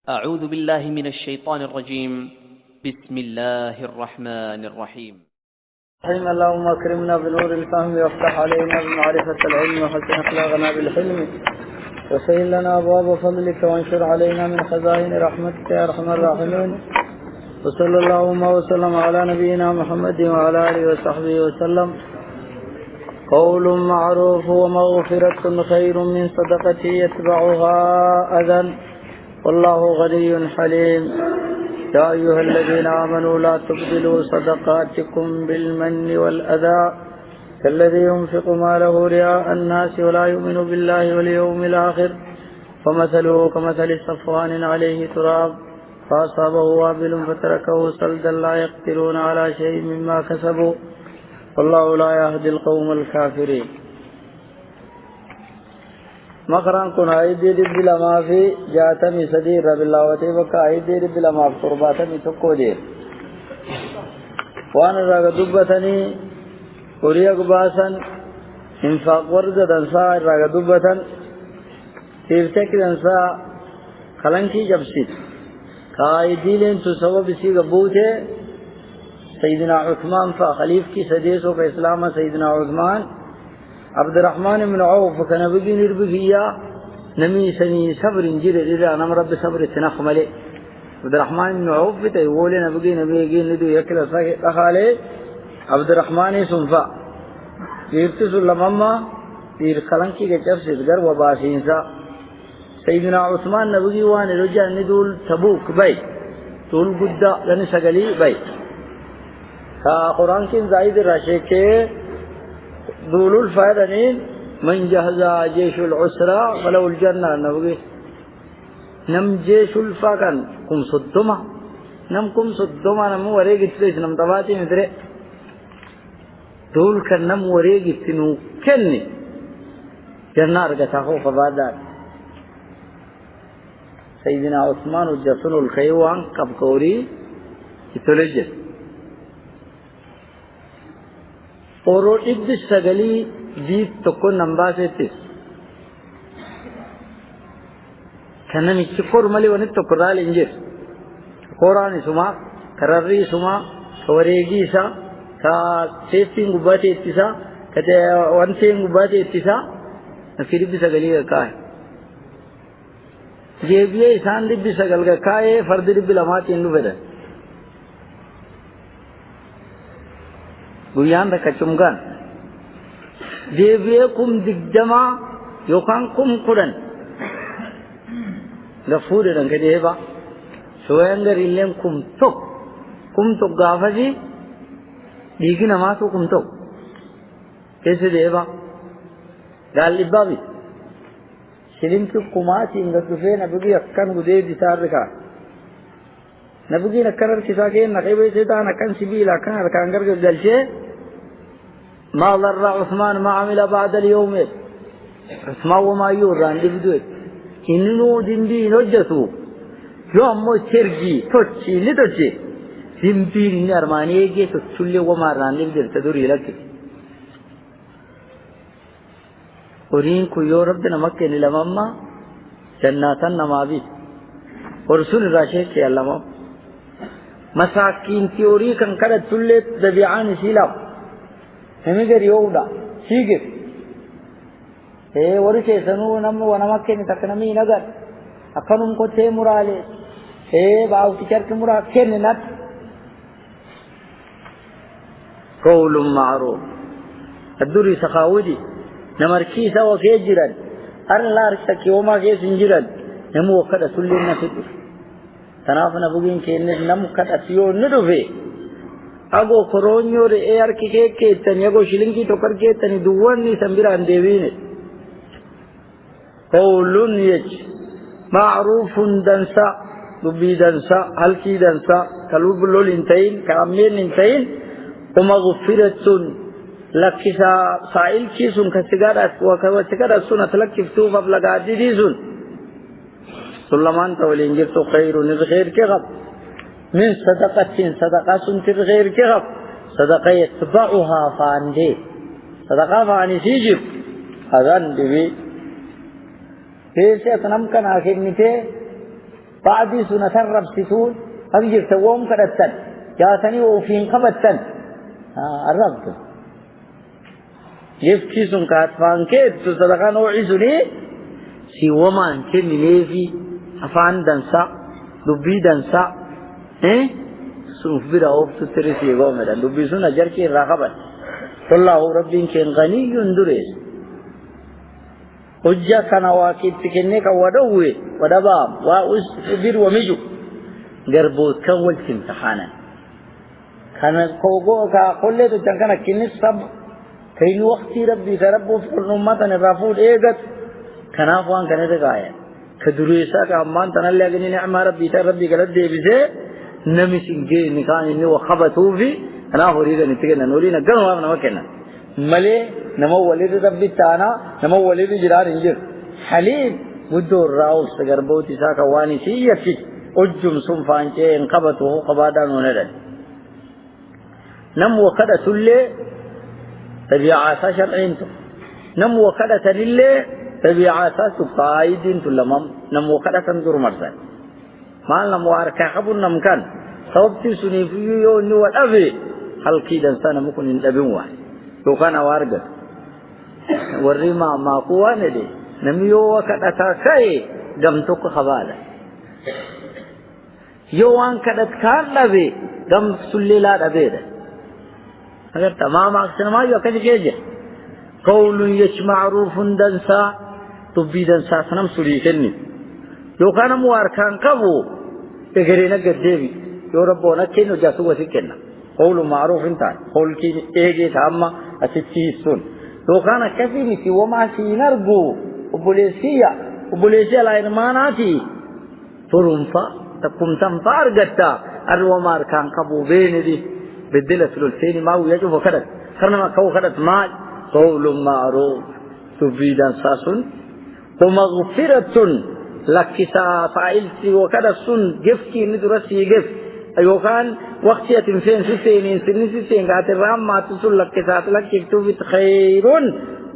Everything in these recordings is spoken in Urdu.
أعوذ بالله من الشيطان الرجيم. بسم الله الرحمن الرحيم. اللهم اكرمنا بنور الفهم وافتح علينا بمعرفة العلم وحسن اخلاقنا بالحلم وسهل لنا ابواب فضلك وانشر علينا من خزائن رحمتك يا ارحم الراحمين. وصلى اللهم وسلم على نبينا محمد وعلى اله وصحبه وسلم. قول معروف ومغفرة خير من صدقة يتبعها أذى والله غني حليم. يا أيها الذين آمنوا لا تبطلوا صدقاتكم بالمن والأذى كالذي ينفق ماله رياء الناس ولا يؤمن بالله واليوم الآخر فمثله كمثل صفوان عليه تراب فأصابه وابل فتركه صلدا لا يقدرون على شيء مما كسبوا والله لا يهدي القوم الكافرين. مقران كن عيدي رب لما في جاتمي صدير رب الله وتيبك عيدي رب لما في قرباتمي تقو دير وانا راق دبتني وريق باسا انفاق ورد دنسا راق دبتا تيرتك دنسا خلنكي جبسيت كايدي لين تسوى بسي قبوته سيدنا عثمان فخليف کی سدیسو کا اسلام سيدنا عثمان عبد الرحمن بن عوف كان بيجي نربيا نمي سني صبر انجيل اذا انا رب صبر تنخمله عبد الرحمن بن عوف بتقول نبي نبي ندو يكل خاله عبد الرحمن سنفا يرتس لمما ير خلنكي کے جب سے گھر وباسینسا سيدنا عثمان نبي وان رجع ندول تبوك بي طول قدا لن سغلي بي قرآن کی زائد راشے کے دول الفائدین من جہزا جیش العسرہ ولو الجنہ نبگی نم جیش الفاقن کم صدوما نم کم صدوما نم وریگ اتلیس نم تباتی مدرے دول کن نم وریگ اتنو کنی جنار گتا خوف بادار سیدنا عثمان الجسن الخیوان کب کوری اتلیجت اور ابد سگلی دیت تکو نمبا سے تیس کنمی چکور ملی ونی تکرال انجر قرآن سما کرری سما وریگی سا کا سیفتین گباتی اتسا کتے وانسین گباتی اتسا نفیر ابد سگلی کا کائے جیبیے اسان ابد سگل کا کائے فرد ابد لماتی اندو بیدہ گویان رکھا چمگان دیویے کم دگجما یوکان کم قرن غفور رنگ دیبا سوینگر اللیم کم تو گافا جی دیگی نماتو کم تو کیسے دیبا گال لبا بھی سلیم کی کماتی انگا کفے نبگی اکن گدے دیسار رکھا نبگی نکنر کسا کے نقیبے سیتا نکن سبیل اکن رکانگر کے دلچے ما ضر عثمان ما عمل بعد اليوم عثمان وما يوران لبدوت إنه دمبي نجسو يوم ترجي توتشي لتوتشي دمبي نرماني يجي تتشلي وما ران لبدر تدوري لك ورين كو يورب دنا مكة نلمما جناتا نمابي ورسول راشد كي اللهم مساكين تيوري كان كده تلت دبيعان سيلاو نميگر يودا سيگر ورشي سنو نمو ونمكن تكنمي نگر اكنم کو تے مرالے باو تشر کے مرا کن نت قول معروف الدري سخاودي نمركي سوا كيجرن ار لارك يوما كي سنجرن نمو وقد سلنا في تنافنا بوگين كين نم قد اسيو ندوفي اگو کرونیو رے اے ار کے تنی اگو شلنگی ٹوکر کے تنی دوون نی سمبران دیوی نے قولن یج معروف دنسا دبی دنسا حلقی دنسا کلوب لول انتین کامین انتین ومغفرتن لکسا سائل چیزن کسگار وکسگار سن اتلک کفتوف اب لگا دیدیزن سلمان تولی انجر تو خیر نزخیر کے غب من صدقة سنتر غير كغف صدقة يتبعها فاندي صدقة فاني سيجب أذن دبي پھر سے اتنم کا ناخر نیتے بعدي سنة الربستون أبجر توهم كدتن جاتني وفين قبتن الربط يفكي سن كاتفان كيد تصدقا نوعيسوني سيومان كني نيفي أفان دنسا دبي دنسا سنفبرا أوفتو ترسي قومدا دبي سنة جركي راقبا والله ربي كن غني يندرس حجة كان واكيد تكنيك ودوي ودبام وأسفر ومجو قربوت كول امتحانا كان كوغو كل تجنكنا كنيس سب كين وقت ربي ربو في أمتنا رافود إيجت كان أفوان كان رجايا كدرويسا كأمان تنالي أجني نعمة ربي ربي قلت دي بزه نمسينجي نكان إني وخبطوا في أنا هوريدا نتكلم نورينا قلنا ما نوكلنا ملء نمو ولد ربي تانا نمو ولد جرار إنجر حليم ودور راوس قربوتي ساك واني سيفي أجم سنفانجي انقبطوه قبادا ونرد نم وكذا تلي تبيعات شرعينتو نم وكذا تلي تبيعات تقايدين تلمم نم وكذا تنظر مرسل ما نم واركا قبل نمكان صوبتي سنفيو يوني والأبي هل كيدا سنة مكن الأبي واحد لو كان وارقا والرما ما قواني دي نميو وكذا تاكاي قمتوك خبالا يوان كدت كان لبي دم سليلا لبيدا اگر تمام اکسن ما یو کدی کېږي قول يشمعروف دنسا تبي دنسا سنم سليكني یو کان مو ارکان کبو اگرینه گدېوي یو ربونه کینو جاسو وسکنا قول معروف انت قول کی اگه تام اسچي سن یو کان کفيني في وما سينرغو وبوليسيا لا ارماناتي فرنفا تقوم تنفار قتا الومار كان كبو بيندي بدلة ثلثين ما هو يجب وكذا خرنا كو كذا ما قول معروف تفيدا ساسون ومغفرة لك فاعلتي وكذا سن جفكي ندرسي جف أيوة كان وقتية فين سنين قاعد الرام ما تصل لك ساعات لك يكتب خير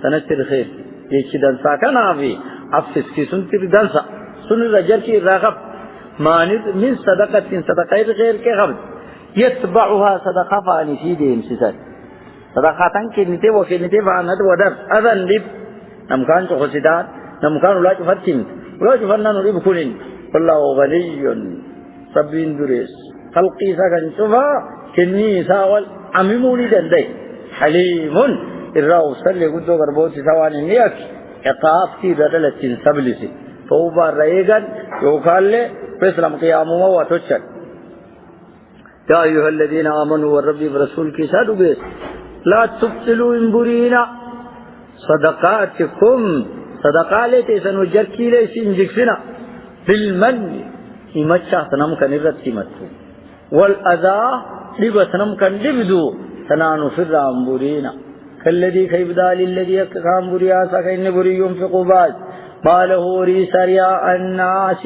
تنشر خير يشدن ساكنا في أفسس كي سنتر دنسا سن رجل كي راغب ما من صدقة غير كغبد يتبعها صدقة فاني سيدهم سيسات صدقة كنتي وكنتي فانت ودر أذن لب نمكان تخصدات نمكان لا تفتن ولا تفنن لب كلين والله غني سبين دريس خلقي سكن شفا كني ساول عميموني دندي حليم الراو سلي قدو قربوتي سواني نيك اقافتي ردلت سبلسي فوبا رأيغان يوكال لي بسلام قيامه واتوشك يا أيها الذين آمنوا والرب برسول كساد بيس لا تبطلوا انبرينا صدقاتكم صدقالتي سنوجركي ليسين جكسنا بالمن إمتشا سنمكن الرتمتو والأذى لبا سنمكن لبدو سنانو فر انبرينا كالذي كيبدا للذي يكام برياسا كإن بري ينفق باز ما له ريس رياء الناس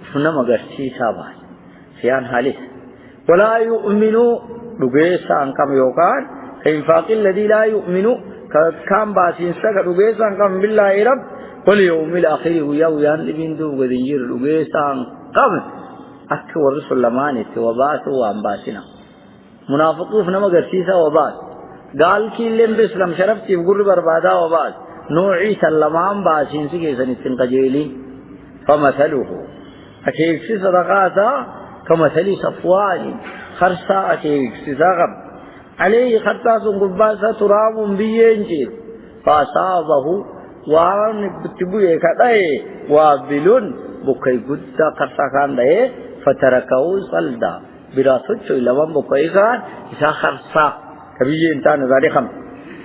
فنمغرسي ساباس سيان حالس ولا يؤمنوا رجيسا كم يوكان كإنفاق الذي لا يؤمن كم باسين سك رجيسا كم بالله رب واليوم الآخر ويان لبين دو قدير رجيسا كم أكبر سلمانة وباس وأنباسنا منافقون فنما قرسيسا وباس قال كي لم بسلم شرفتي بقول بربادا وباس نوعي سلمان باسين سكيسا نتنقجيلين فمثله أكيد في صدقاتا كمثل صفوان خرسا أكيد سزاغب عليه خرساس قباسا تراب بينجي فأصابه وان بتبوه كده وابلون بكي قد خرسا كان ده فتركه صلدا براسد شو لمن بكي كان إسا خرسا كبيجي انتان ذلكم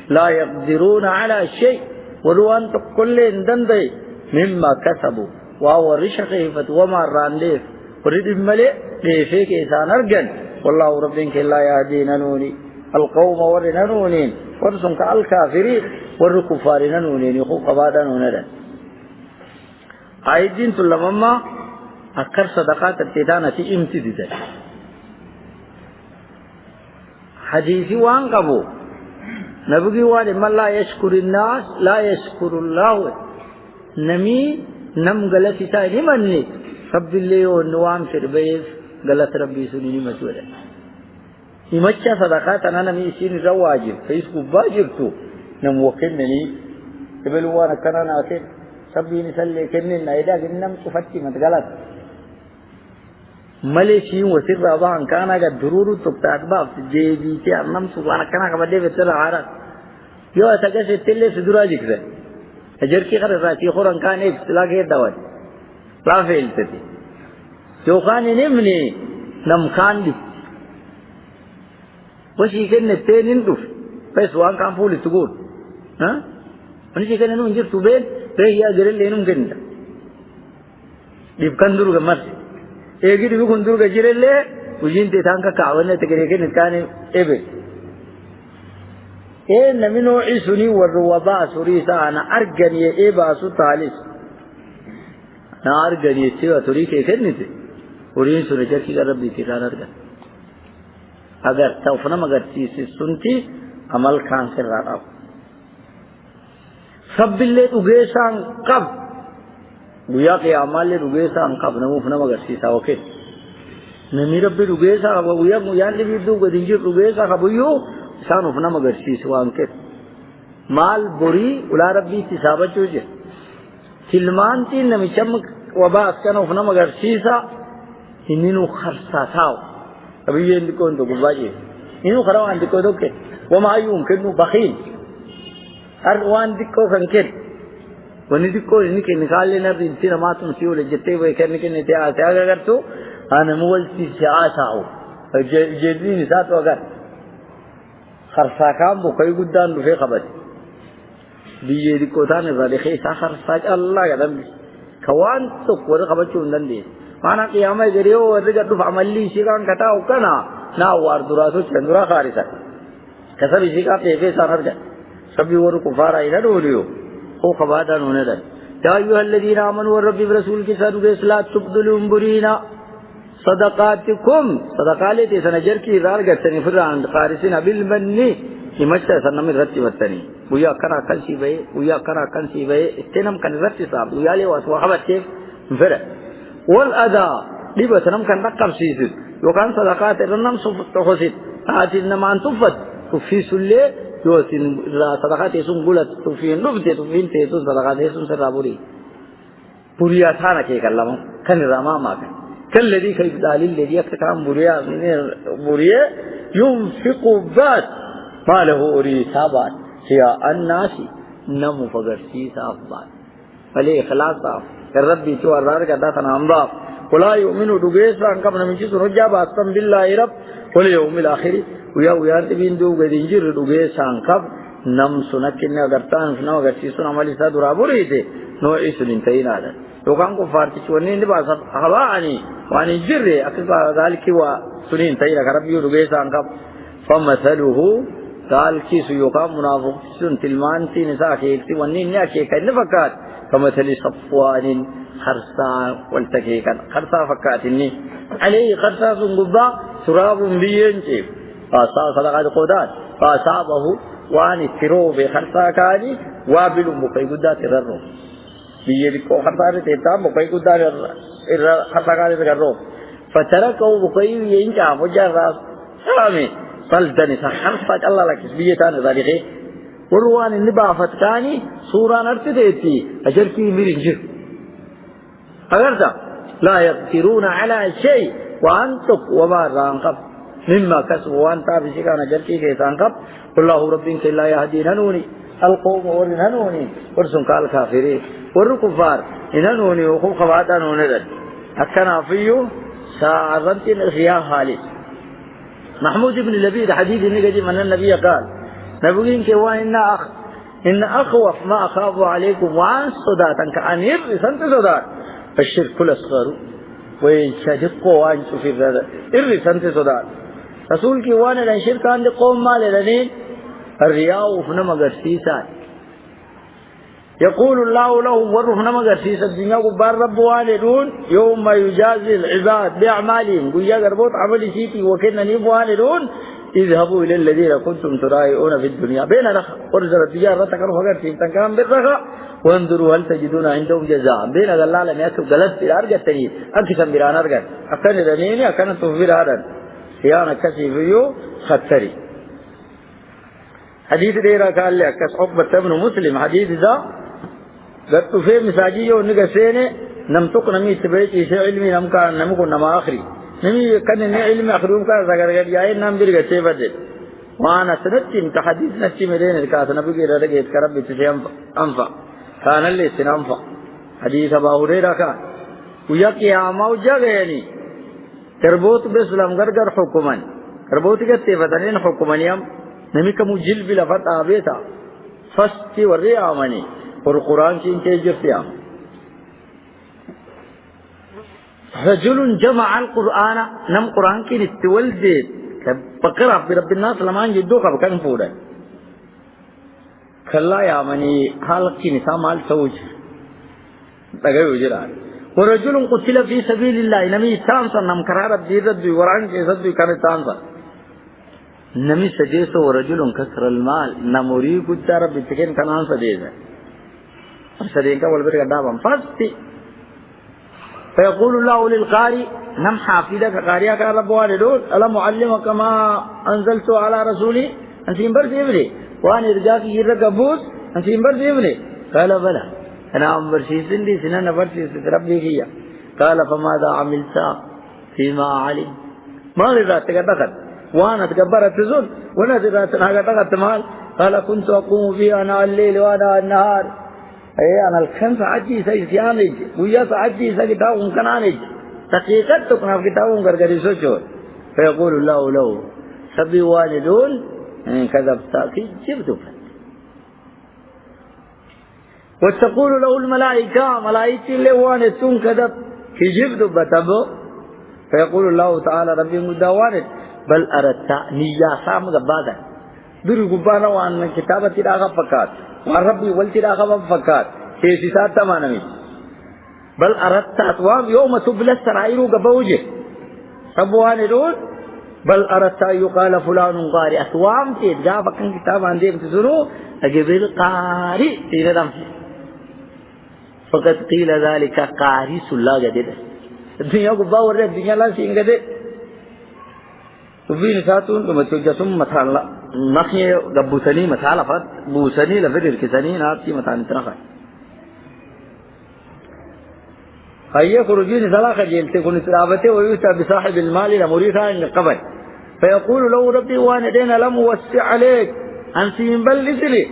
لا يقدرون على شيء وروان تقل اندن ده مما كسبوا وهو رشقه وما رانديف ورد الملئ ليفيك إسان أرجن والله ربك لا يهدي ننوني القوم ورننونين ورسنك الكافرين والكفار ننونين يخوق بعدا نندا عيدين تلمما أكثر صدقات التدانة امتددا حديثي وانقبوا نبغي والي من لا يشكر الناس لا يشكر الله نمي نم غلطي تاني مني سب اللي والنوام سربيف قالت ربي سنيني مسؤولة يمشى صدقات أنا نمي سين رواجب فيسكو باجرتو نموكلني قبل وانا كنا ناكل سبي نسلي كنن نايدا كنن تفتي متغلط ملشي وسر رابان كان اگر ضرور تقطع باب جي بي تي انم سبحان كنا كبدي بتر عارا يو اسكه تله سدرا ذكر اجر کی خر راتی قران كان ایک لاگه دوا لا فعلتي جو كان نمني نم كان دي وشي كن تنين دف بس وان كان فول تقول ها ونشي كن نو انجر تبين ريا جرل لينم كن ديب كندرو گمر ايگي ديب كندرو گجرل لي وجين تي تانكا كاونه تگري كن كان ايبه اي نمنو عيسني والروبا سوريسا انا ارغني ايبا سو تاليس نا ارغني تي توري كي كنتي ورين سورجا کی ربي کی دار اگر توفنا مگر چیز سنتی عمل خان کر رہا سب بلے رگیسان قب گویا کہ اعمال رگیسان قب نموفنا مگر سیسا اوکے نمی رب رگیسا گویا گویا بھی دو گدنج رگیسا قبیو سان افنا مگر سیس وان کے مال بری ولا ربی حسابت جو سلمان تی نمی چمک وباس کنا افنا مگر سیسا انینو خرسا تھاو ابھی یہ اندکو اندو گباجی انو خراو اندکو دو کے وما يمكن بخيل اروان دکو کنکر ونی دکو انکی نکال لینا انتی نماتم سیول جتے ہوئے کرنے کے نیتے آتے آگا اگر تو آنا مولتی سے آساو جیدی نساتو اگر خرساکام بو کئی گدان رفے خبر دیئے دکو تانے ذالخی سا خرساک اللہ قدم کوان تک ور خبر چوندن دی مانا قیامہ گریو ورگت رفع عملی شکان کتاو کنا ناوار دراسو چندرا خارسا کسب اسی کا پیفے سانر جائے سبی ور کفارا اینا دولیو او خبادان ہونے دائے یا ایوہ الذین آمنوا والرب برسول کی سادو کے صلاة تبدلون برینا صدقاتکم صدقالے تے سنجر کی رار گتنی فران قارسین بالمنی نمشتا سنمی رتی بتنی ویا کرا کنسی بے ویا کرا کنسی بے استنم کن رتی صاحب ویا لے واسوا خبر تے فرا والاذا لبتنم کن رقم سیزد وکان صدقات رنم تخسد آتی نمان تفت تفیس اللے یوسن صدقات یسون گلت تفین نبتے تفین تیسون صدقات یسون سر رابوری پوریا تھانا کے کلمہ کن راما ماکن كالذي كيف دليل الذي يكتم بريا ينفق بات ما له ريثابات هي الناس نم فغرسي صافات فلي اخلاص الرب تو الرار كذا تنامبا ولا يؤمن دغيس ان كم نمشي سرجا باستم بالله رب واليوم الاخر ويا تبين دو غدينجر دغيس ان كم نم سنكن غرتان نو غسي سن عملي صدر ابوري دي نو اسلين تينا لوكان کو فارتي وني باس حواني واني جري اكبا ذلك وسنين تيرا ربي دغيس ان كم فمثله قال كيس يقام منافق سن تلمان تي نساء كيكتي وني نيا كيك نفقات كمثل صفوان خرسا والتكيك خرسا فكاتني عليه خرسا غبا سراب بينتي فاسا صدقات قودات فاصابه وان ترو بخرسا كاني وابل مقيدات الرو بيدكو خرسا تيتا مقيدات خرسا كاني الرو فتركوا مقيد ينجا مجرد سلامي فلدني خرسا الله لك بيتان ذلك وروان النبا فتكاني سورة نرتديتي أجرتي مرنجر أغرتا لا يقترون على شيء وأنتق وما رانقب مما كسبوا وأنت بشكان أجرتي كيسانقب والله ربك لا يهدي ننوني القوم ورنهنوني ورسن قال كافرين وركفار إننوني وخوف خباتا نوندد أكنا فيه ساعرنتي الخيام خالد محمود بن لبيد حديث النبي من النبي قال نبغين كوا إن أخوف ما أخاف عليكم وعن صداتا كأن يرسنت صدات الشرك الأصغر ويشدقوا وان في هذا يرسنت صدات رسول کی وانا لن شرك عند قوم مال لنين الرياء وفنما قرسيسا يقول الله لهم ورفنما قرسيسا الدنيا قبار رب والدون يوم يجازي العباد بأعمالهم قل يا قربوت عملي سيتي وكنا نيب والدون اذهبوا إلى الذين كنتم تراءون في الدنيا بين رخ ورزر التجارة تكرم وقت تنكام بالرخاء وانظروا هل تجدون عندهم جزاء بين الله لم يكن غلط في أرجع تاني أكثر بران أرجع أكثر رنيني أكثر تفير هذا خيانة كسيفيو خطري حديث ديرا قال لي أكثر عقبة بن مسلم حديث ذا قلت في مساجي ونقسيني نمتق نمي تبريت إيشي علمي نمكان نمكو نما آخري نمي كان علمي آخرهم كان زغرغر جاي نم برغة سيفدت وانا سنتين كحديث نتي مدين الكاس نبي غير رجيت كرب بتشي أنفع كان اللي سننفع حديث أبا هريرة كان ويا قيامة وجاغيني تربوت بسلام غرغر حكما تربوت كتفتنين حكما يم نمي كمجل بلفت آبيتا فستي وريامني والقرآن كين كيجرتيام رجل جمع القرآن نم قرآن كين استولدت بقرأ برب الناس لما يجدوك بكن فودا خلا يا مني حالك نساء مال سوج تغير وجران ورجل قتل في سبيل الله نمي تانسا نم قرار بيرد وران كيسد كان تانسا نمي سجيسو ورجل كسر المال نموري قدر بتكين كنان سجيسا سجين کا ولبر گدابم فاستي فيقول الله للقارئ نم حافظك قارئ کا رب والدون الا معلمك ما انزلت على رسولي انت برسيبلي وانا ارجاك يرغبوس انت برسيبلي قال بلى انا برسيسن دي سنن برسيس ربي هي قال فماذا عملت فيما علم ما رضات تقدر وانا تكبرت تزول وانا رضات تقدر مال قال كنت اقوم فيها انا الليل وانا النهار اي انا الخمس عجي سيسيانج ويا عجي سكتاون كنانج تحقيقت تكون كتابون غرغري سوچو فيقول الله له سبي والدون كذبت كذبت وتقول له الملائكه ملائكه لوان تون كذب كذبت بتبو فيقول الله تعالى ربي مدوان بل اردت نيا سام غبادا دور غبانا وان كتابتي راغ فقات وربي ولتي راغ فقات كيسي ساتا مانمي بل اردت اطوام يوم تبلى السرائر غبوجه سبوان دول بل اردت يقال فلان قارئ اطوام تيد غا فكن كتاب اندي تزرو اجبل قارئ تيردم فقد قيل ذلك قارئ الله جديد الدنيا غبا ورد الدنيا لا سينغدي وبين ساتون متجسم مثلا نخي غبوسني مثلا فات بوسني لفدر كسني ناتي مثلا ترخ هي خروجين ثلاثه جيل تكون سرابته ويؤتى بصاحب المال لمريثا من قبل فيقول له ربي وانا دين لم اوسع عليك انت بلغ لي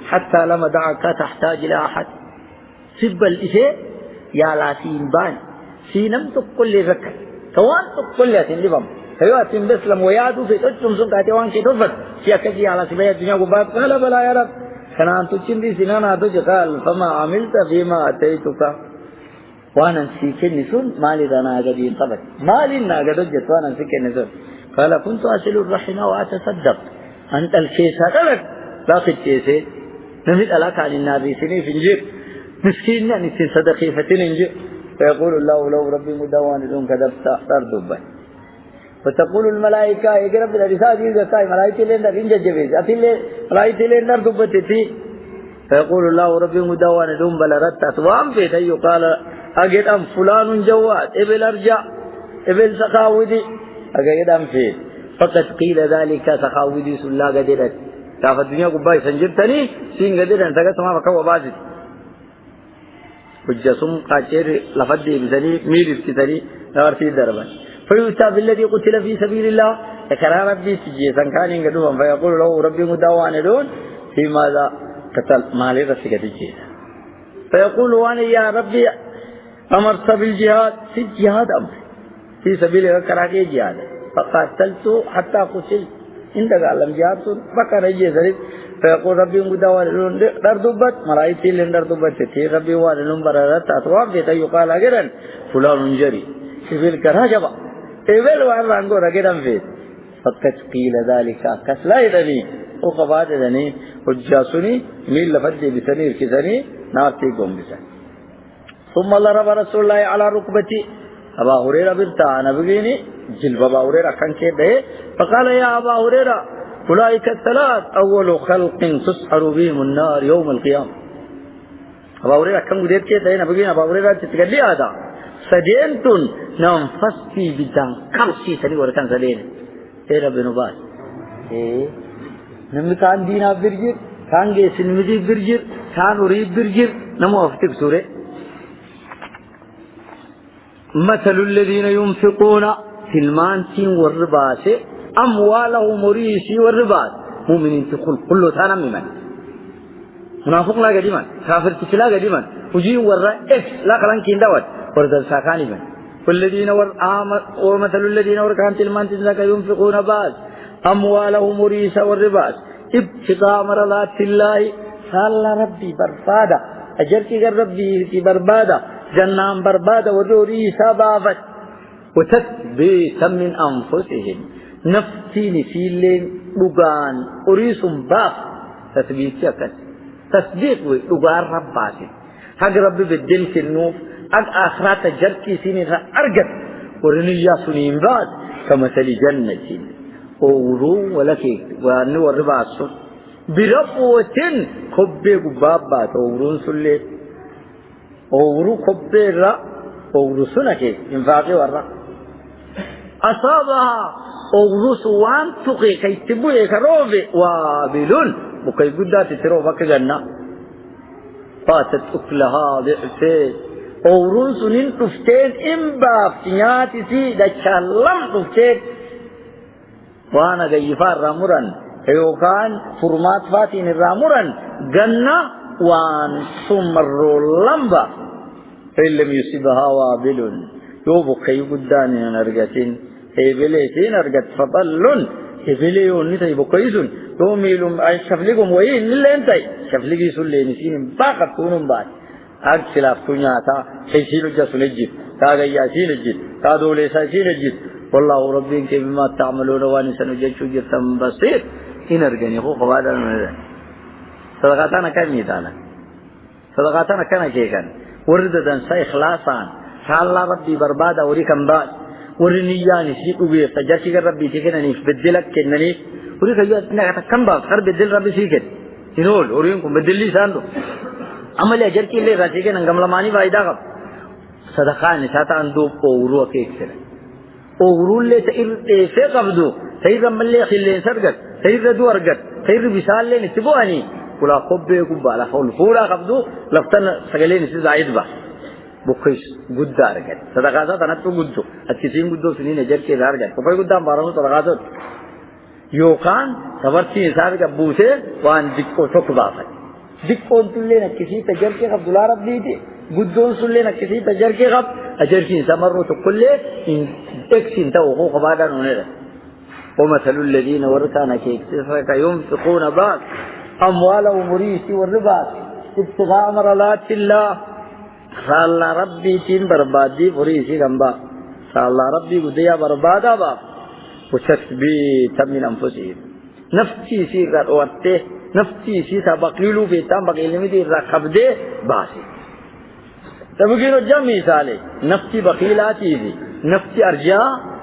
حتى لما دعك تحتاج الى احد سب الشيء يا لاتين بان سينم تقول لك كوان تقول لي تندبم هيو تندسلم ويادو في تجم سن كاتوان كي تفت سيكجي على سبيل الدنيا غبات قال بلا يا رب كان انت تشندي سنانا قال فما عملت فيما اتيتك وانا سيكن نسون مالي دانا غدين طبق مالي ناغدو جتوانا سيكن نسون قال كنت اصل الرحم واتصدق انت الكيس هذا لا تكيسه نمد لك عن النار سنين في الجيب مسكين يعني صدقي فتنجي فيقول الله لو ربي مدوان دون كذبت تردبا فتقول الملائكه يقرب الرساله دي زي ملائكه لين رنج جبيز اتي ملائكه لين دبتي فيقول الله ربي مدوان دون بلرت اتوام في يقال اجد ام فلان جواد ابل ارجع ابل سخاودي اجد ام في فقد قيل ذلك سخاودي سلا قدرت كاف الدنيا غباي سنجبتني سين قدرن تگا ما بكوا باجي حجسم قاچر لفدي بزني مير ابتدري دارتي دربان فيؤتى بالذي قتل في سبيل الله تكرار ربي سجي سنكان غدوم فيقول له ربي مدوان دون في ماذا قتل مال رسكتي فيقول وانا يا ربي امرت بالجهاد في الجهاد امر في سبيل كراكي جهاد فقاتلت حتى قتلت عند قالم جهاد بكر يجري فيقول ربي مدوان دردبت ملائكه لين دردبت تي ربي وان بررت اطواب يقال اجرن فلان جري سبيل كراجبا ايبل وان رانغو رگدم في فقط قيل ذلك كسلا يدني وقباد يدني حجاسني ميل لفظ بسنير كسني نارتي قوم بسن ثم ضرب رسول الله على ركبتي أبا هريرة برتا نبيني جلب أبا هريرة كان كده فقال يا أبا هريرة أولئك الثلاث أول خلق تسحر بهم النار يوم القيامة أبا هريرة كان قدير كده نبيني أبا هريرة تتقلي هذا سدينتن ننفسي بدان كرسي سني وركان سدين إيه ربنا باس إيه نمي كان دينا برجر كان جيسن مدي برجر كان أريد برجر نمو أفتك سورة مثل الذين ينفقون في المانسين والرباس أموالهم مريسي والرباس مؤمنين تقول كله ثانا ممن منافق لا قديما كافر تسلا قديما وجين ورا إكس لا كلام كيندوات وردل ساكاني من والذين ومثل الذين وركان المانسين لك ينفقون باس أموالهم مريسا والرباس ابتغاء مرضات الله قال ربي بربادا أجرك ربي في بربادا جنان بربادا ودوري سبابت وتثبيتا من أنفسهم نفتين في اللين لغان أريس باف تثبيت شكت تصديق لغان رباسي حق ربي بالدل في النوف أك آخرات جركي سنين أرقت ورنيا سنين بعد كمثل جنة أورو ولكي وأنه الرباس بربوة خبه قبابات أورون سلي أورو خبه را أورو سنكي انفاقي ورا أصابها أورو سوان تقي كي تبوه كروفي وابلون وكي قدات تروفا كجنة فاتت أكلها ضعفين أورون سنين تفتين إمباف تنياتي سي دچالم تفتين وانا غيفار راموران يوكان فرمات فاتين الراموران جنة وان سمر لمبا فإن يصيبها وابل يوبو كي قداني نرغتين إبليتين نرغت فضلون إبليون نتاي بقيسون يوميلهم أي شفلكم وين اللي انتاي شفلكي سلي نسين باقت تونم بعد أك سلاف تنياتا حيسيلو جاسو نجد تا غياسي نجد تا دوليسا سي نجد والله ربي كي بما تعملون واني سنجد جرتم بصير إن أرجعني هو خوادا من صدقاتنا كم يتانا صدقاتنا كنا كيكان وردة ساي خلاصان الله ربي بربادا وريكم بعد ورنياني سيكو بيه تجارتك ربي تكنا نيف بدلك كنني وريك يا نك كم بعد خر بدل ربي سيكت ينول وريكم بدلي ساندو عمل أجرك اللي راسيك نعمل ماني فايدة كم صدقان ساتا عندو أورو كيكسر أورو اللي تير قبضو تير مللي خلين سرقت تير دو أرقت تير بيسال لين تبواني كلا قبة كبالا فول فولا قبضو لفتن سجلين سيزايد با بكيس جود أرقت صدقات تناتو جودو أتكسين جودو سنين أجر كي أرقت كفاي جودام بارون صدقات يوكان سبرتي إنسان كبوسه وان ديكو شوكبافة ديكون تلين أكسي تجر كي قبض لا رب ديتي جودون سلين أكسي تجر كي قبض أجر كي إنسان مرو تقولي إن إكسين تاوهو قبادا نونير ومثل الذين ورثانا كيكسفك ينفقون بعض أموالهم مريسي والرباط ابتغاء مرضات الله فالله ربي تين بربادي مريسي غنبا فالله ربي قديا بربادا با وتثبيتا من أنفسهم نفسي سيغر وقته نفسي سيسا بقللو بيتان بقلمي دي رقبده باسي تبقينو جمعي سالي نفسي بقيلاتي دي نفسي أرجاء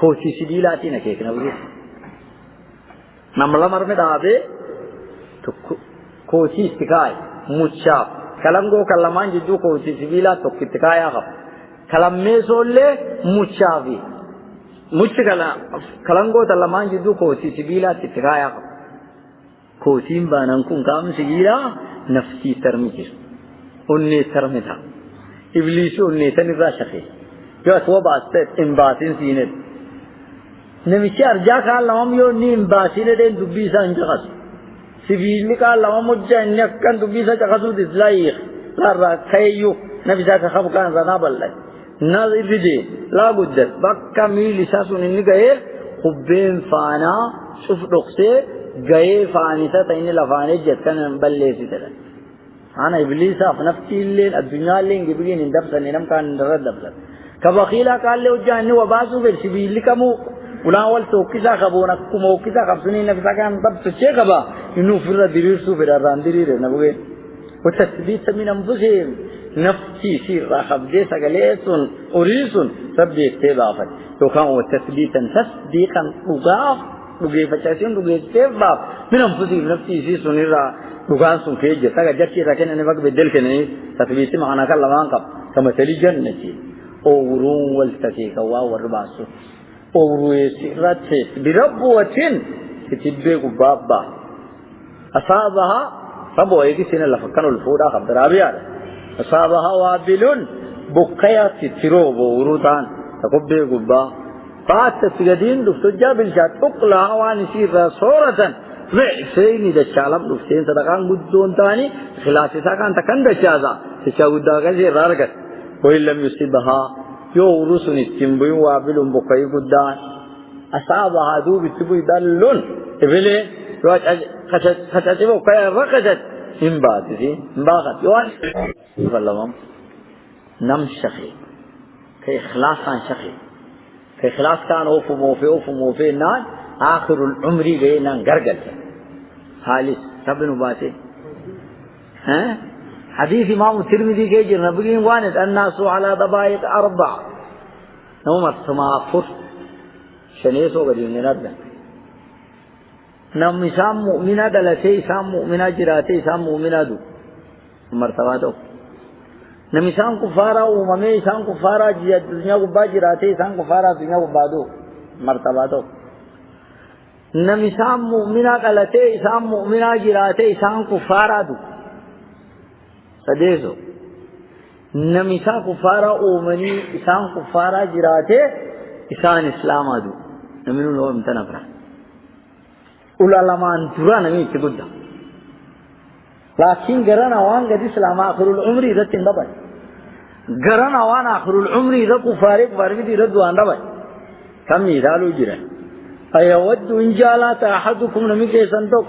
کوچی سیدیلاتی نکیکنا بودی نملا مرمه دابه تو کوچی استکای موچاب کلمگو کلمان جدو کوچی سیدیلا تو کتکای آخب کلمه سوله موچابی موچ کلمگو تلمان جدو کوچی سیدیلا کتکای آخب کوچیم بانانکون کام سیدیلا نفسی ترمیجر انه ترمی تھا ابلیسو انه تنی راشقی جو اسوا باستے انباسین سیند نمیشه ارجا کال لام یو نیم باسینه دین دوبیسا انجاز سیبیلی کال لام مجا نکن دوبیسا چخسو دزلایخ لا را کایو نبیسا کخب کان زنا بالله نظر دی لا گدت بکا میلی ساسون نگه خبین فانا شوف رخصه گئے فانیسا تین لفانه جت کن بله سی تر انا ابلیس اف نفسی الليل الدنيا اللي بيجي ندبس ننام كان ندبس كبخيلا قال له جان وباسو بالسبيل كمو ولا اول توكيزا خبونا كمو كيزا خبسني نفسا كان طب تشي خبا انه فر ديرسو فر رانديري نبوي وتثبيت من انفسهم نفسي سير خبدي سقليسون أريسون ربي اتبافت يكون وتثبيتا تصديقا وقاف وقيف تشاسين وقيف اتباف من أنفسي نفسي سير سنرى وقان سن كيجي ساقا جرشي لكن أنا بقى بدل كني تثبيتي معنا كلمان قب كما تلي جنتي أورون والتكيك والرباسو أورو سيرات بربوة تتبقى بابا أصابها ربو يجي سنة لفكانوا الفودا خبر رابيا أصابها وابلون بقيا تترو بوروتان تقبل قبا فات تسجدين دفتجا بالشات تقلع وانسير صورة معسين دشالم دفتين صدقان قدون تاني خلاصي ساكان تكن دشازا تشاود داغا رارغت وإن لم يصيبها يورسن التنبي وابلون بقيا قدان أصابها دو بتبوي دلون إبلي خشتبه كي ركزت إن باتي إن باغت يوان فلهم نم شخي كي إخلاص كان شخي كي إخلاص كان أوفو موفي نان آخر العمر غينا غرغل خالص ربنا باتي ها حديث إمام الترمذي كي نبغي واند الناس على ضبائق 4 نوم السماء شنيسو غدين نرد نم إسام مؤمنة دلته إسام مؤمنة جراته إسام مؤمنة دو مرتبة دو نم إسام كفارة ومامي إسام كفارة دنيا كبا جراته إسام كفارة دنيا كبا دو مرتبة دو نم إسام مؤمنة دلته إسام مؤمنة جراته إسام كفارة دو سديسو نم إسام كفارة ومني إسام كفارة جراته إسام إسلام دو نمنو لو امتنفرا ulalamaan dura nami tiguda laakin garana waan gadi islaama akhirul umri ratin dabay garana waan akhirul umri da kufarik bargidi radu an dabay kam idalu jira ayawaddu in jalata ahadukum nami ke santok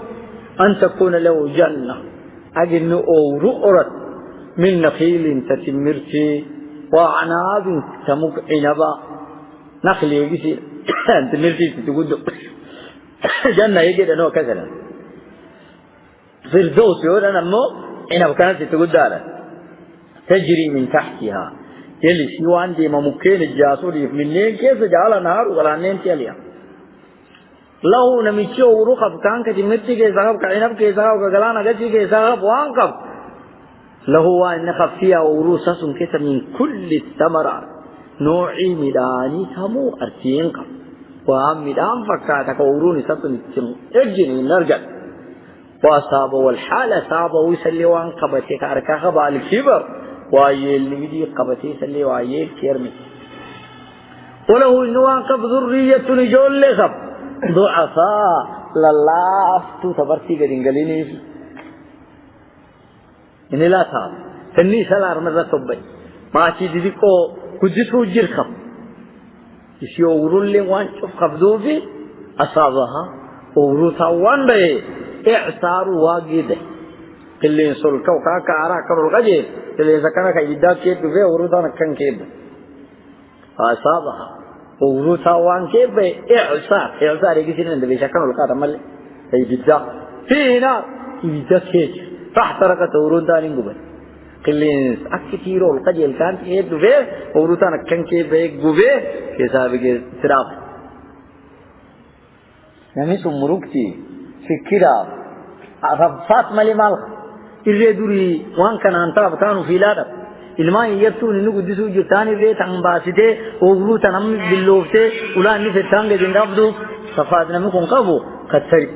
an takuna lahu janna ajnu awru urat min nakhilin tatimirti wa anabin tamuk inaba nakhli gisi tamirti tigudu جنة يجد أنه كذا فردوس يقول أنا مو إنها كانت تقول دارا تجري من تحتها يلي سيوان دي ممكن الجاسور منين كيف جعل نهار ولا نين تياليا له نمشيو ورقب كان كتمتي كيساقب كعنب كيساقب كغلانا كتي كيساقب وانقب له وإن خفيا وروسس كتر من كل الثمرات نوعي مداني تمو أرتينقب وهم مدام فكاتا كوروني سطن اجني نرجع وأصاب والحال أصاب ويسلي وان قبتي كاركا خبال الكبر ويل نمدي قبتي يسلي ويل كيرمي وله إنوان قب ذرية نجول لخب ضعفاء لله أفتو تبرتي قدين قليني إني لا تاب فني سلار مرة طبي ما أشي ديكو كجسو جرخب يسيو ورولي وان شوف خفضوفي أصابها وروثا وان بي إعصار واجده كلين سلكا وكاكا عرا كرو الغجي كلين سكنا كيدا كيب بي وروثا نكن كيب أصابها وروثا وان كيب إعصار يجيسين عند بي شكنا لكا تمال كيدا فينا كيدا كيب فاحترقت وروثا ننقبل كلين أكثيرو القجيل كان كيب بي وروثا نكن كيب بي قبي كيسابي كسراف نمي سمروكتي فكرا رفات مالي مالك إردوري وان كان أنتا بتانو في لادب ilmaan iyyattuu inni guddisuu jirtaan irree tan baasitee ooguruu tan namni billooftee ulaan inni fettaan gadi hin dhabdu safaat namni kun qabu kattari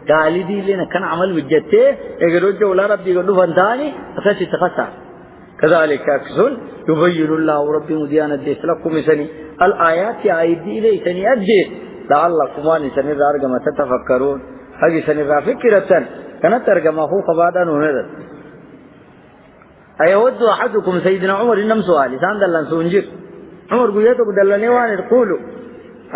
gaalidii illee akkana amal hojjettee egeroojja ulaa rabbii gad dhufan ta'anii akkasitti fasaa كذلك أكسون يبين الله ربي مديان الديس لكم سني الآيات عيدي إلي سني أجيد لعلكم واني سني رارقما تتفكرون هذه سني فكرة كانت ترقما خوخ بعد أن هنرد أيود أحدكم سيدنا عمر إنم سؤالي ساندلن سونجر عمر قيتك دلني واني تقولوا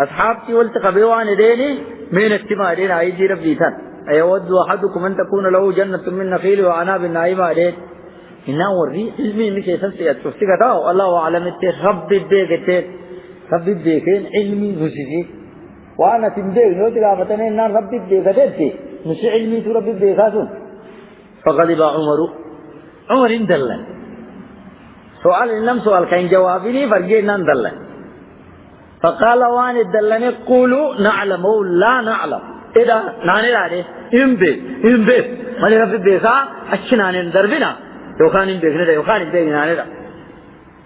أصحابتي والتقبي واني ديني من اجتماع دين عيدي ربي تن أيود أحدكم أن تكون له جنة من نخيل وعناب نعيمة دين إنه وري علمي مشي سنسيات تفتكتاه الله أعلم التير ربي بيكتير ربي بيكين علمي نسيسي وأنا تنبيك نوتك آفتني إنه ربي بيكتير نسي علمي تو ربي بيكاسون فغضب عمر اندلن سؤال إنم سؤال كان جوابني فرجينا ندلّن فقال وان الدلّن قولوا نعلم أو لا نعلم إذا نعني لاره إمبي ما لرب بيسا أشنا ندربنا يوخان بيجنا يوخان بيجنا نرى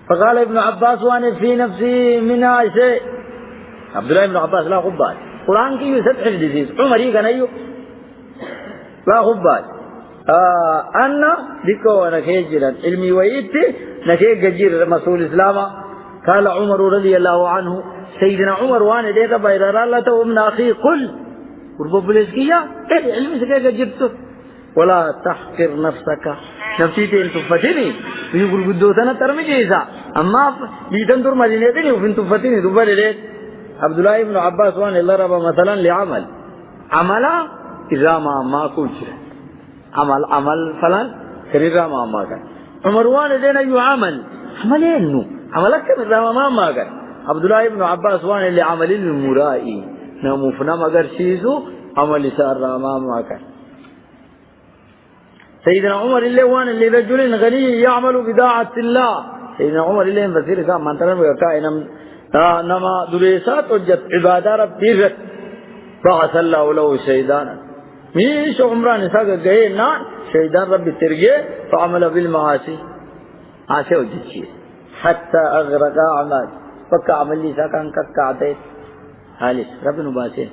فقال ابن عباس وان في نفسي منها شيء عبد الله بن عباس لا خبال قرآن کی يسد حفظ عمري كان أيو لا خبال أنا ذكو نكيجرا علمي ويتي نكيج جير رسول الإسلام قال عمر رضي الله عنه سيدنا عمر وانا ديتا بيرار الله تومن أخي قل وربب الاسكية إيه علمي سكيك جرته ولا تحقر نفسك نفسي تين تفتني يقول قدوتنا ترمي جيسا أما ليتن تر مدينتني وفين تفتني دبر ليت عبد الله بن عباس وانا الله رب مثلا لعمل عملا إذا ما كوش عمل فلان كريرا ما كان عمر وانا دينا يعمل عملينه عملك إذا ما كان عبد الله بن عباس وانا اللي عمل المرائي نموفنا مگر شيزو عمل سار ما كان سيدنا عمر اللي وانا اللي رجل غني يعمل بداعة الله سيدنا عمر اللي بصير كان منترن وكائن نما دريسات وجت عبادة ربي بعث الله له شيطانا مش عمران ساق جهنا شيطان ربي ترجع فعمل بالمعاصي عاصي وجت شيء حتى أغرق أعمال فك عمل لي ساكن كعتيت حالس ربنا باسه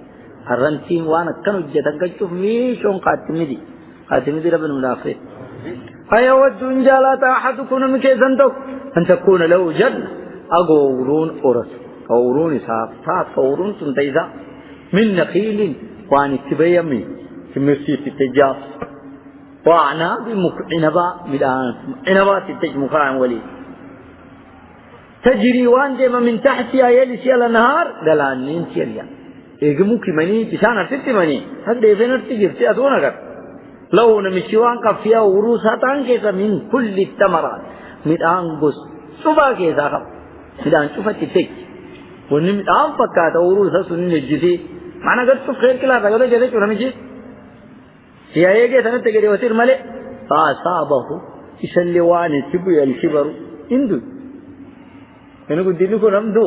الرنتين وانا كانوا جتن كشوف مش عن قاتمدي ربنا مدافع أيود إن جالت أحدكم من كيزندو أن تكون له جنة أقورون أورس أورون ساف أورون تنتيزا من نخيل وان تبيمي تمسي تتجاف وأنا بمكعنبا بدان عنبا تتجمخان ولي تجري وان جم من تحتها يلسي على النهار دلانين سيريا إجموك مني بسان أرتدي مني هذا يفنر تجري أتونا كر لو نمشيوان كفيا وروساتان كذا من كل التمرات ميدان بس سبا كذا كم ميدان شوفة تيك ونميدان فكات وروسا سنين الجدي معنا قد شوف خير كلا رجلا جدي شو نمشي سيايه كذا نتكلم وسير ملء فأصابه يسلوان تبي الكبر إندو إنه قد دينه رمضو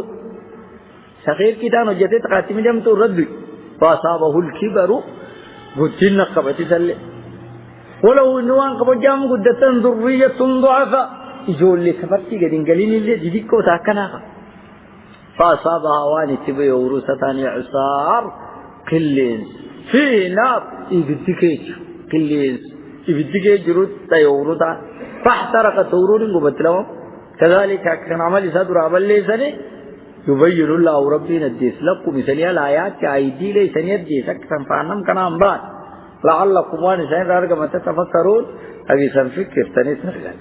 سخير كتان وجدت قاسم جم تو رد فأصابه الكبر قدين قبتي سلة ولو إنوان قبض جام قدتن ذرية ضعفا يقول لي سفرتي قدين قليل اللي ديكو تاكنا فأصابها واني تبي ورثتان عصار قليز في نار يبدكيج قليز يبدكيج رد تيورثا فاحترق تورون قبتلهم كذلك كان عمل سادر عمل ليسني يبين الله ربنا الديس لكم مثلها الآيات كأيدي ليسني الديس أكثر فعنم كان أنبان لعلكم وان سين رارك ما تتفكرون أبي سنفكر تنيس نرجع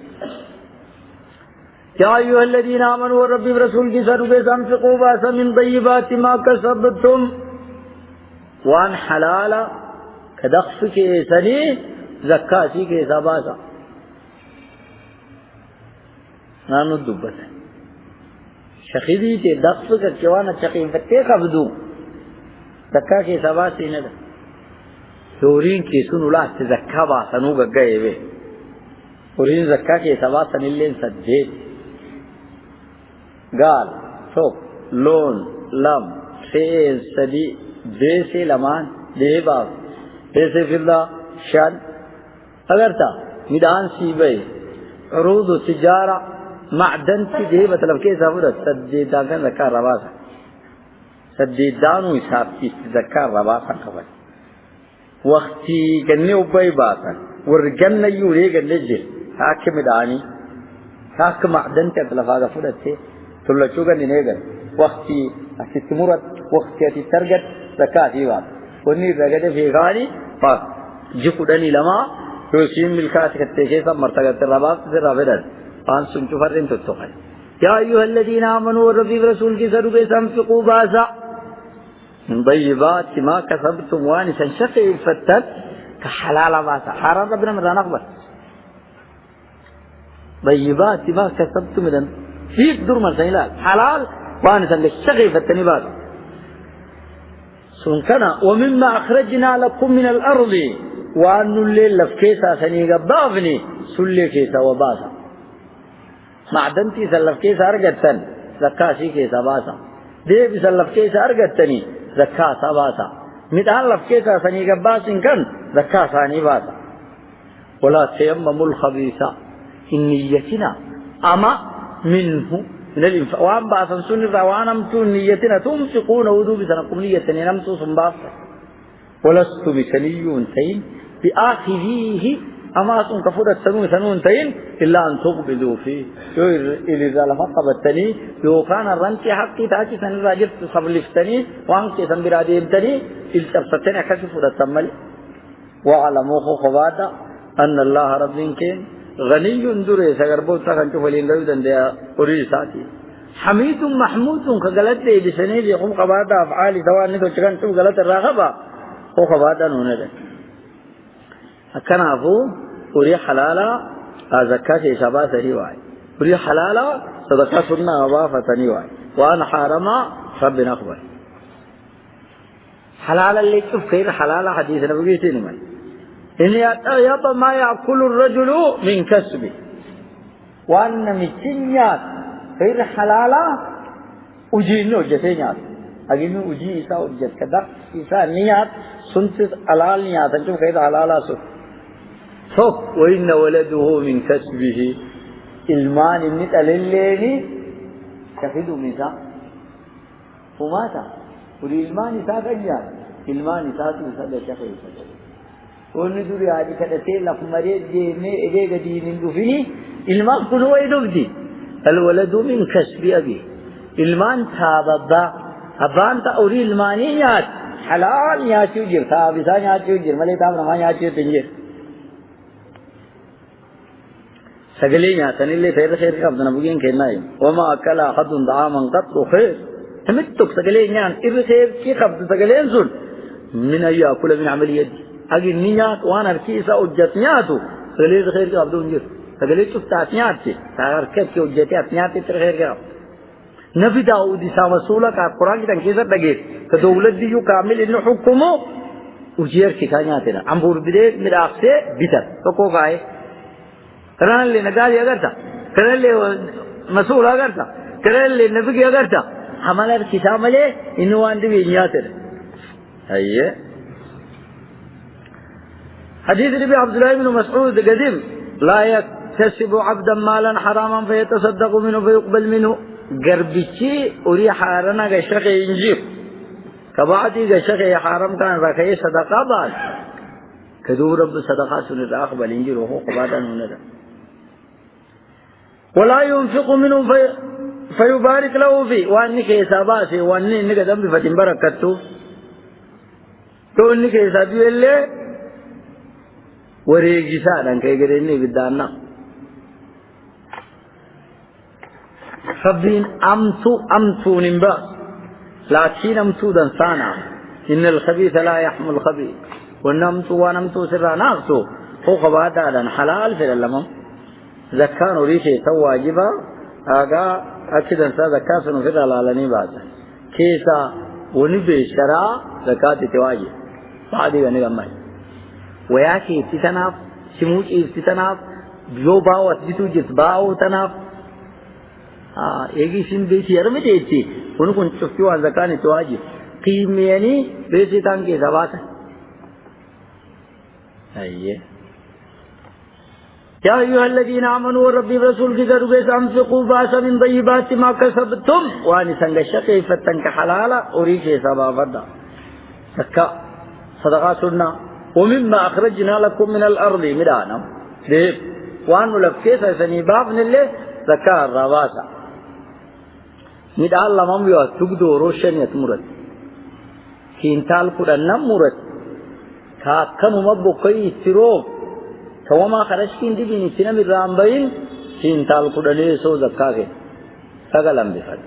يا أيها الذين آمنوا والرب برسول كسروا بسنفقوا باسا من طيبات ما كسبتم وان حلالا كدخف كيسني زكاسي كيسا باسا نانو دبت شخيدي تي دخف كيوانا شخيد فتي خبدو زكا كيسا باسي ندا دورين كيسون ولا تزكا باسا نوغا غايبه ورين زكا كيسا باسا نلين سجد قال شوف لون لم فيل سدي ديسي لمان دي باب ديسي فضا شان اگر تا میدان سیبئی عروض و تجارة معدن کی دے مطلب کیسا ہوتا سدیدان کا زکار رباسا سدیدانو حساب کی زکار رباسا خبر وقتی گننے اوپای باسا ورگن نیو رے گننے جل حاک مدانی حاک معدن کا مطلب آگا فرد تلا چوغا نينيغا وقتي اتمرت وقتي ترجت زكاتي وات وني رغده في غاني ف جكودني لما يوسين ملكات كتيجه مرتقه الرباط الرابدن ان سنتو فرين تتوخي يا ايها الذين امنوا وربي رسول کی ضرور انفقوا باسا من طيبات ما كسبتم وان شقي الفتت كحلال باسا حرام ربنا من نقبل طيبات ما كسبتم من فيك دور مرسيلات حلال وانسا للشغي فالتنبات سنكنا ومما أخرجنا لكم من الأرض وأن الليل لفكيسا سنيقى بافني سلي كيسا وباسا معدنتي سلف كيس أرجتن زكاة شيء كيس أباسا ديب سلف كيس أرجتني زكاة أباسا متعلف كيس ثاني جباس كن زكاة ثاني باسا ولا تيمموا الخبيثة إن نيتنا أما منه من الإنفاق وأن باسا سنة وأن أمتوا نيتنا تنفقون وذو بسنكم نيتنا نمتوا سنباسا ولست بسنيون تين بآخذيه أما أصلا كفرت سنون تين إلا أن تقبضوا فيه إذا لفق بالتني يو كان الرنتي حقي تاكي سن راجل تصبلفتني وانك سنبرادي ابتني التبستني أكشف التمل وعلموه خبادا أن الله رب كين غني دري سغربو تخنتو فلين غيودن دي أريساتي حميد محمود كغلط دي بسني يقوم خبادا أفعالي سواء نتو چكنتو غلط الراغبا هو خبادا نونه أكنا أفو وري حلالا زكاة إشابة سهي واي وري حلالا صدقاء سنة أبا فتني واي وأنا حارما ربنا أخبر حلالا اللي كيف خير حلالا حديث نبي تنمي إن يطيب ما يأكل الرجل من كسبه وأن متنيات خير حلالا أجينو جتنيات أجينو أجي إسا أجت كذا إسا نيات سنت حلال نيات أنتم خير حلالا سو صف وإن ولده من كسبه إلمان النت الليلي كفيد مسا وماتا والإلمان ساق أجيان إلمان ساق وسد شخص وندوري هذه كده لف مريض جيمة إيه قديم ندفني إلمان كله يدفدي الولد من كسب أبي إلمان ثابت أبان تأوري إلمانيات حلال ياتي وجر ثابتان ياتي وجر ملي تام رمان ياتي وتنجر سجلين ياتني اللي خير خير كابدنا بقين كناي وما أكل أحد طعاما قط خير تمتك سجلين يان إذا خير كي خبز سجلين زول من أي أكل من عملية أجي نيات وأنا ركيسة أجتنياتو سجلين خير كابدون جر سجلين تفتاتنيات شيء تغير كيف أجتنيات تخير كاب نبي داود سامسولا كقرآن كده كيسة تجيب كدولة ديو كامل إنه حكمه وجير كيكانياتنا عمبور بديت مراقسة بيتر تكوكاي كران اللي نقالي أقرتا كران اللي مسؤول أقرتا كران اللي نبي أقرتا حملة كتاب له إنه عندي بينياتر هيا حديث النبي عبد الله بن مسعود قديم لا يكتسب عبدا مالا حراما فيتصدق منه فيقبل منه قربتي أري حارنا قشق إنجيب كبعدي قشق حرام كان ركعي صدقة بعد كدور رب صدقة سنة أقبل إنجيل وهو قبادا نوندا ولا ينفق منه فيبارك له فيه وأنك يساباسي وأنك دم بفتن بركته تو أنك يسابي اللي وريجي سادا كي قريني بدانا ربين أمتو نمبا لكن أمتو دنسانا إن الخبيث لا يحمل الخبيث ونمتو ونمتو سرا ناقصو هو قبادا حلال في اللمم زكاة ريشي تواجبا آقا أكيد انسا زكاة سنفر العالمي بعد كيسا ونبي شراء زكاة تواجب بعد غني غمي وياكي افتتناف شموش افتتناف بيو باو اتجتو جتباو تناف ایگی سن بیسی ارمی دیتی انو کن چفتیوان زکاة تواجب قیمیانی بیسی تانکی سباتا أيه يا أيها الذين آمنوا ربي رسول کی ضرورت انفقوا فاسا من طيبات ما كسبتم وانی سنگ شقی فتنک حلالا اوریشی سبا فردا سکا صدقات سننا ومما أخرجنا لكم من الأرض مدانا ديب وانو لفكيسا سنباب نلي زكاة الرواسا مدان لمم يو تقدو روشن يتمرد كينتال قدنا مرد كانوا مبقي تروب كوما خرجين دي بين سينم الرامبين كينتال قدنا سو زكاة سغلم بفد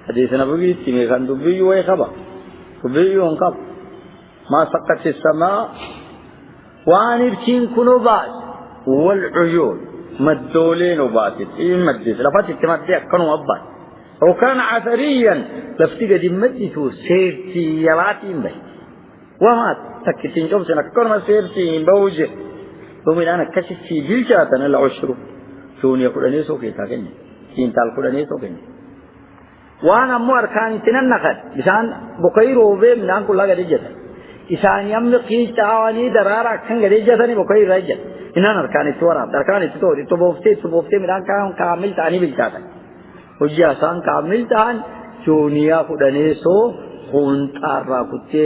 حديث نبوي تيمي كان دبي ويخبا دبي وانقب ما سقط السماء وانبكين كنو باس والعيون مدولين وباسط إيه مدس لفات التمدي كانوا أباد وكان عثريا لفتيجة دي مدسو سيرتي يلاتين بي وما تكتين جوب سنة كرما سيرتي بوجه ومن أنا كشف في بيشاتنا العشر جوني قراني سو كيسا كني كينتال قراني سو كني وانا مو اركان تنن نقد بشان بقير وبه من كل غير جت إسان يم قيت عواني درارا كن غير جتني بقير رجت إن اركان التورا اركان التورا تبوفتي من كامل تاني بالجاتا وجي آسان كامل تان جونيا قراني سو خونتا راكوتي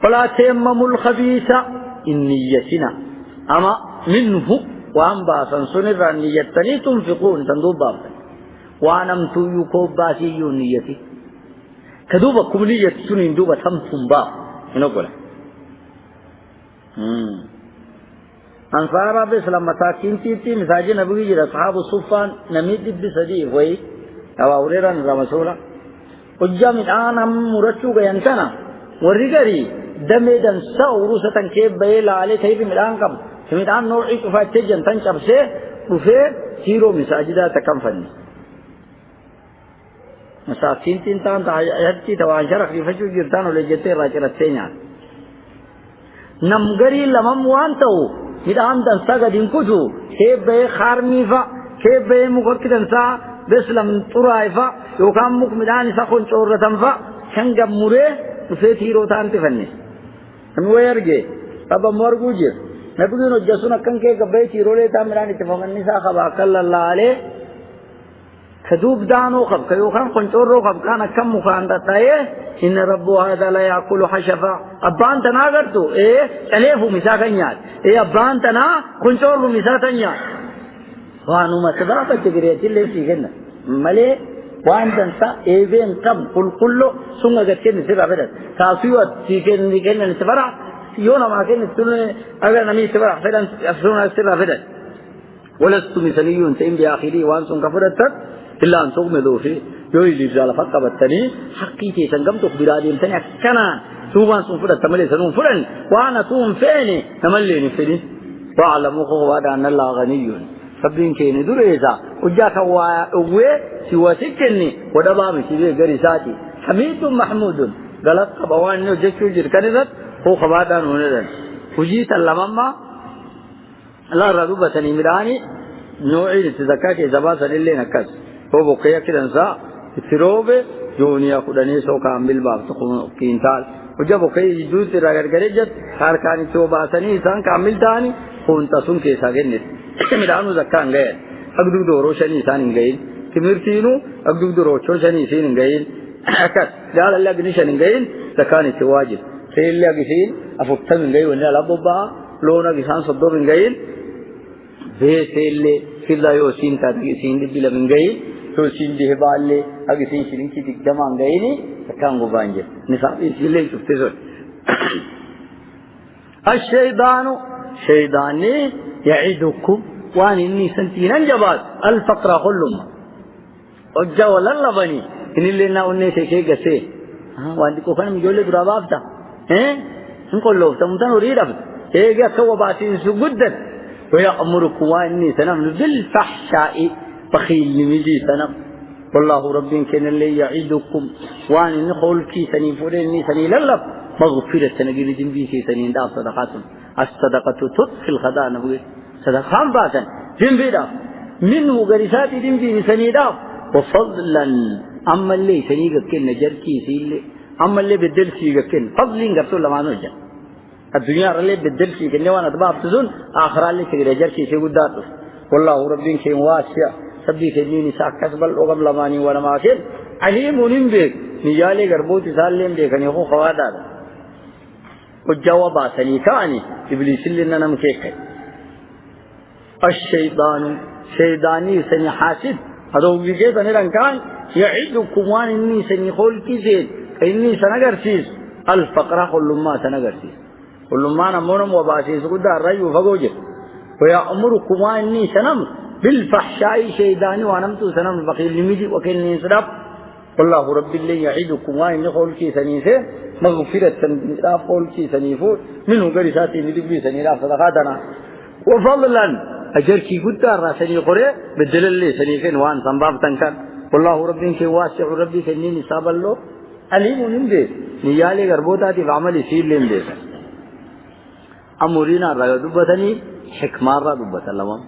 فلا تيمموا الخبيث النيتنا أما منه وأن باسا سنر النيتني تنفقون تندوب باب وأنم تيوكوب باسي نيتي كدوبكم نية سنين دوبة تمتم باب نقول أنصار بسلام مساكين تيتي مساجي نبوي جرى أصحاب الصفان نميد بسدي وي أو أوريرا رمسولا وجام الآن هم مرتشو بيانتنا ورقري دمي دن ساوروسة كيف بيلا عليه كيف ملان كم سميدان نوعي كفاتي جنتان شبسي وفي هيرو مساجدة تكمفني مساكين تنتان تحياتي توان شرق يفشو جرتان ولجتي راجرتين نمغري لمم وانتو ميدان دن ساقا دنكوشو كيف بي خارمي فا كيف بي مغكدن سا بسلم طرائي فا يوكام مكمداني ساقون شورتن فا شنگم مري وفي هيرو تان تفني ويرجع أبا مرجوجر نبغي نجسونا كن كي قبيتي رولي تامراني تفهم النساء خبا كلا الله عليه كذوب دانو خب كيو خان قنطورو خب كان كم مخان دتايه إن ربو هذا لا يأكل حشفا أبان تنا قرتو إيه أليفو مساكنيات إيه أبان تنا قنطورو مساكنيات وانو مسدافة تجريت اللي في جنة ملي وان تنسى إيبين كم كله سونغ قتكن سبعة بدر كافيوات تيجن نيجن نسبرة يونا ما كن تقول أجر نمي سبرة فلان أفسرنا سبعة بدر ولست مثليون تيم بآخري وان سونغ كفرت إلا أن سوق مدوفي يوي لجال فقط بتني حقيقي سنجم تخبرادين تاني كنا سوغان سون فرد تملي سنون فرن وانا سون فيني تملي نفدي وعلموا خواد أن الله غني سبين كيني دريزا وجاك ووي سوى سكني ودبامي سيدي غريساتي حميد محمود غلط قبوان نو جشو جركنزت هو خوادان هندن وجيت اللمما لا رغبتني مراني نوعي لتزكاة زباس للي نكس هو بقية كدنسا اتروبة جونيا خدني سو كامل باب تقوم كينتال وجب بقية جدود تراغر غريجت خاركاني تو باسني إنسان كامل تاني خون تسون كيسا جنت مرانو زكاة غير أقدو دورو شني إنسان غير كميرتينو أقدو دورو شني إنسان غير أكاد قال الله غنيشان غير زكاة تواجد سيل الله غسين أفكتم غير ونلا لبوبا لونا غسان صدور غير بيسيل كلا يوسين كاتيسين دبلا من غير توسين دهبالله أغسين شرين كي تكجمان غيري تكان غبانجه نساب إسيله تفتزول الشيطان شيطاني يعدكم وان إني سنتين جبال الفقر كلهم وجاول الله بني إن اللي ناوني شيء قسي وان دي كوفن مجول برابافتا نقول له تمتن وريد أبد إيه كوا باتين سجدا ويأمركم واني سنم بالفحشاء بخيل نمجي سنم والله ربي كان اللي يعيدكم وان نقول كي سني فورني سني للب مغفرة سنجيل جنبي كي سني دا صدقاتهم الصدقة تطفي الخداع نبغي صدقان باسا جنبي دا منه غريسات جنبي سني دا وفضلا أما اللي سني كن نجر كي سيل أما اللي بدل سي كن فضلين قبل لما نرجع الدنيا اللي بدل سي كن وانا تباب تزون آخر اللي تجرجر كي سيقول داتو والله ربي كان واسع سبي كنيني ساكس بل وقبل لماني وانا ما كن عليم ونبيك نجالي غربوتي سالم ديكني هو خوادا والجواب سني ثاني إبليس لنا نمكيك الشيطان شيطاني سني حاسد هذا هو بيجي سني كان يعدكم وان إني سني خول كيسين إني سنغرسيس الفقر كل ما سنغرسيس كل ما نمونم وباسيس قد الرأي فوجه ويأمركم وان إني سنم بالفحشاء شيطاني وانمتو سنم بقيل نمجي وكيل نصرف والله رب الله يعدكم وان خول كيسني سه مغفرة سنراف قول كي سنيفو منه غريساتي ندبي سنيراف صدقاتنا وفضلا أجر كي قدار سني قرى بدل اللي سنيفين وان سنباب تنكر والله ربي كي واسع ربي سني نصاب الله عليم نمدي نيالي غربوتاتي بعمل يسير لمدي أمورنا رجع دبتني حكمة رجع دبتلهم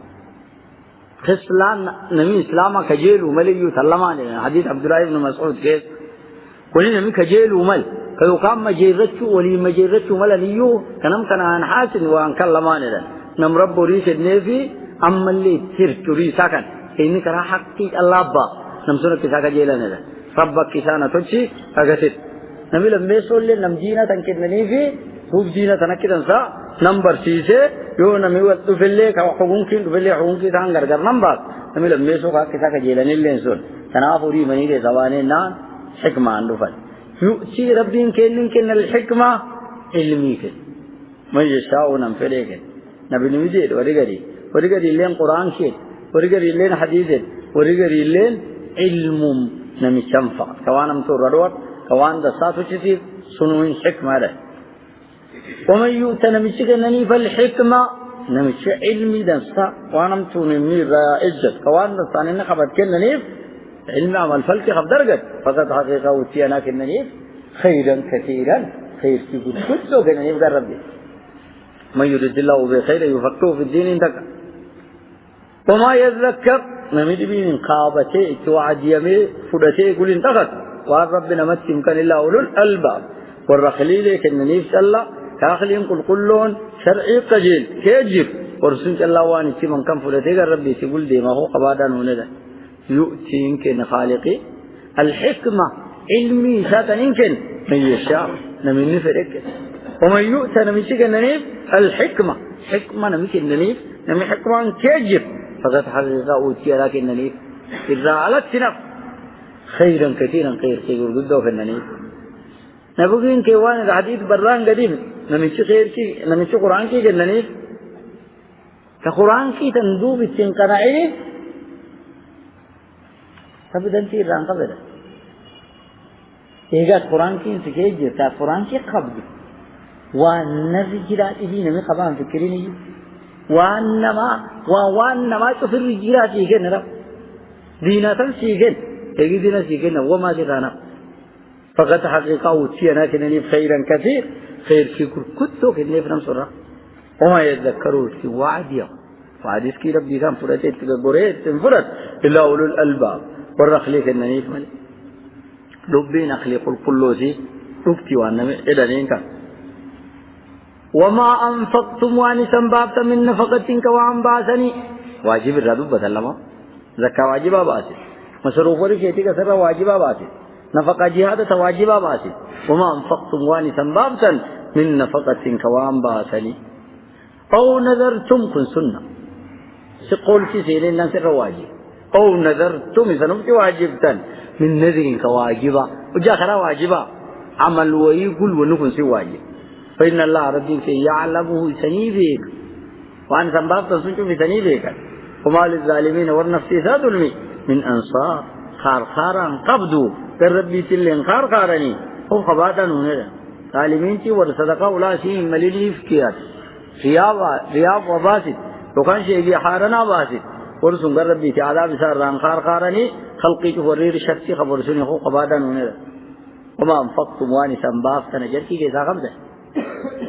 خسلان نمي إسلام كجيل وملي يتلمان حديث عبد الله بن مسعود كيس ولي نمي كجيل ومل كيقام مجيرته ولي مجيرته ملنيو كنم كان عن حاسن وعن كلمان له نم رب ريش النبي أما اللي تري سكن إني كره حقي الله با نم سنة كساك جيلنا له ربك كسانة تجي أجسد نبي لما يسول لي نم جينا تنكد نيفي روب جينا تنكد نسا نمبر سيسه يو نمي وقت في الليل كحكومة في الليل حكومة تانغر كر نمبر نبي لما يسول كساك جيلنا اللي نسول تنافوري مني كزوانه نان حكمة عنده فل يؤتي ربي كن الحكمة علمي كن ما يشاء نمفله كن نبي نميد وريغري لين قرآن كن وريغري لين حديث وريغري لين علم نمي شنفع كوانم تو ردوات كوان دساتو چتي سنوين حكمة ده ومن يؤت نمشي كنني فالحكمة نمشي علمي دسا وانم تو نمي رائجت كوان دسانين خبت كنني علم عمل فلك خب درجت فقط حقيقة وتيانا كنني خيرا كثيرا خير في كل سو كنني ربي ما يريد الله بخير يفقهه في الدين انتك وما يذكر نمد بين قابته توعد يمي فدته كل انتقد وربنا متكم كان الله أولو الألباب والرخليل كنني في الله كاخلين كلون شرعي قجيل كيجب ورسول الله واني من كم فدته ربي تقول دي ما هو قبادا هنا يؤتي يمكن خالقي الحكمة علمي ساتن يمكن من يشاء نمين نفرك ومن يؤتى نمشيك الننيف الحكمة حكمة نمشي الننيف نمي حكمة كيجب فقد حقيقة أوتي لكن الننيف إذا علت سنف خيرا كثيرا خير قدو في الننيف نبغين كيوان الحديث بران قديم نمشي خير كي نمشي قرآن كي الننيف كقرآن كي تندوب التنقنعي سب دنتي ران قبل إيجاد قرآن كين سكيج تا قرآن كي قبل والنبي جرات هي نمي خبان فكريني وانما تفر جرات يجن رب دينا تنسيجن تجي دينا سيجن وما جرانا فقط حقيقة وتيانا كنني خيرا كثير خير في كتو كنني في نمسرة وما يتذكرون في وعديا وعديس كي ربي كان فرتت تقبرت تنفرت إلا أولو الألباب والرخليك الننيف ملي لبين أخليق القلوسي ركتي وأنم إدنين كان وما أنفقتم وأن سنبابت من نفقة كوان باسني واجب الردب بسلما زكاة واجبا باسي مصروف ورشيتي كسر واجبا باسي نفقة جهادة واجبا باسي وما أنفقتم وأن سنبابت من نفقة كوان باسني أو نذرتم كن سنة سقول سيسيرين نسر واجب أو نذرتم سنبت واجبتا من نذر كواجبا وجاخرا واجبا عمل ويقول ونكن سي واجب فإن الله ربي في يعلمه سنيبك وأن سنبابت سنشو في سنيبك وما للظالمين والنفسي ظلمي من أنصار خارخارا قبضوا كالربي تلين خارخارني هو خباتا هنا ظالمين تي ورصدقاء ولا شيء مليلي فكيات رياض وباسد وكان شيء حارنا باسد ورسول ربي تعالى بسار ران خارخارني خلقي تفرير شخصي خبر سني هو قبادا هنا وما أنفقتم واني سنبابت نجركي كيسا خمسة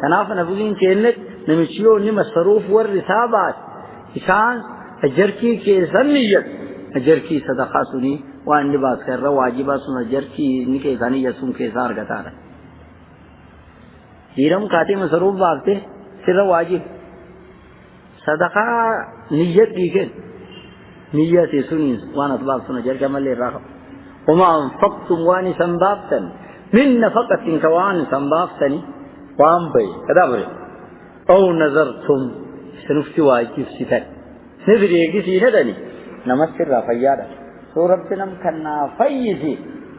تناف نبغين كأنك نمشيو نم الصروف والرسابات إشان أجركي كيسانية أجركي صدقة سني وأن لباس كر واجبا سن أجركي نكيسانية سن كيسار كتارا هيرم كاتي مصروف باقته سر واجب صدقة نية ديكن نية سنين وأنا أطباق سن أجرك ملي راخ وما أنفقتم واني سنبابتن من نفقة كوان سنبابتني وام بي كذا بري أو نظرتم سنفتي واجب ستة نذري كيسي ندني نمسر رافيادا سورة سنم كنا فيسي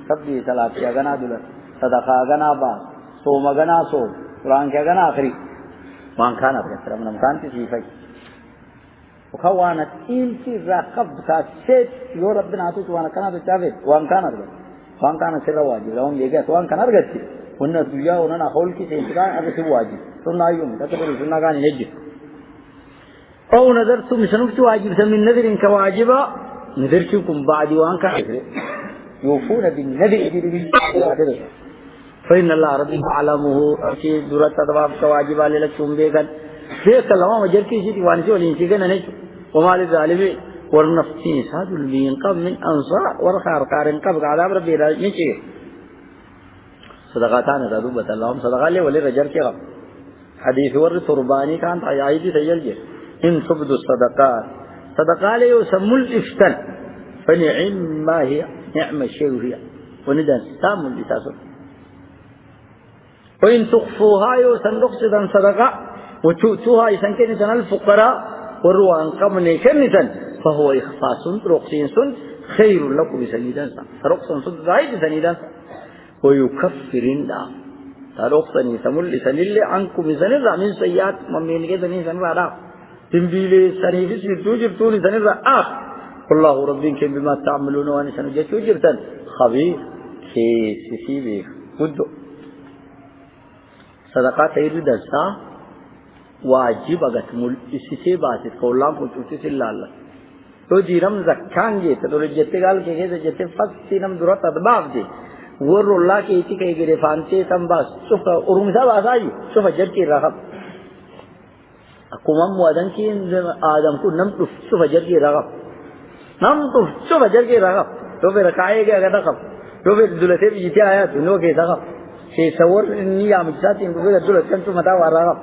سبدي ثلاثة أغنى دولار صدقة أغنى باس صوم أغنى صوم قرآن أغنى آخري وان كان أبغى من كان تسي في وخوانت إلتي راقب كاسيت يو ربنا عطوت وانا كان بتشافت وان كان أبغى وان كان سر واجب لهم يجات وان كان أبغى وننا سويا وننا خول كي سينتكان أبغى سوى واجب سننا يوم كتبوا سننا كان يجي أو نذرتم سنفتي واجب من نذر كواجبا نذرتكم بعد وان كان يوفون بالنذر فإن الله ربي علمه أشي درت تباب كواجبا للكم بيكن ذيك الله ما جركي شيء وانسي ولينسي كنا نجو وما للظالمين والنفسين ساد المين قبل من أنصار ورخار قارن قبل عذاب ربي لا نجي صدقاتنا تدوبة اللهم صدقات لي ولي رجال كذا حديث ورد ترباني كانت عيادي تجلجه إن تبدو الصدقات صدقات لي يسمى الإفتن فنعم ما هي نعم الشيء هي وندان سام الإساس وإن تخفوها يوسن رخصة صدقة وتؤتوها يسنكن سن الفقراء وروان قمن كنسا فهو إخفاص رخصين خير لكم سنيدان رخصا زايد سنيدان ويكفرن رخصني سمل سنيل عنكم سنير من سيئات ممين كذني سنرا تنبيلي سنيفس توجبتوني سنرا والله ربك بما تعملون وأنا سنجت وجرتن خبير كيسي به ودو صدقات يريد السا واجب أقت مل استباعت كلام فوتوس الله تو جيرم زكان جت تو جت قال كذا جت فقط نم درات أدباب دي ور الله كيتي كي غير فانتي تنباس شوف أرمسا باسايو شوف جركي رغب أقوم موادن كي آدم كو نم شوف جركي رغب نم شوف جركي رغب تو في ركاية كي أقدر رغب تو في دولتي بيجي آية تنو كي رغب كي سوور نيا مجساتي تو في دولت كم تو متى ورغب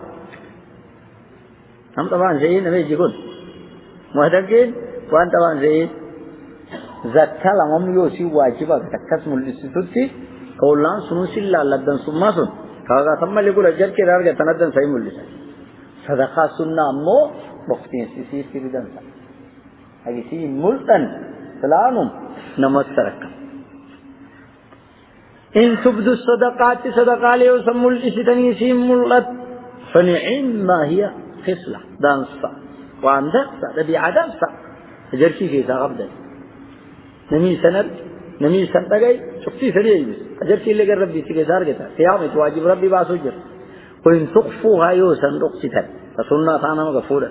هم طبعا زين نبي يجون موادن كي وان طبعا زين زكاة لمن يوسي واجبا تكسم الاستثوتي كولان سنوسي لا لدن سماسون كذا ثم يقول أجر كي رارجع تندن سايم الليس صدقة سنة مو بختين سيسي تريدن سا هذه سي ملتن سلامم نمسرك إن تبدو الصدقات صدقة ليه سمول إستني سي ملت فنعم ما هي خصلة دانسا وعندسا تبي عدسا أجر كي تغبدن نمي سند نمي سنتاعي شفتي سريعي بس أجر كي لقى ربي تيجي كذا قيامة واجب ربي باسوجر وإن تخفوها يوسن رقصتها فسنة ثانا مغفورة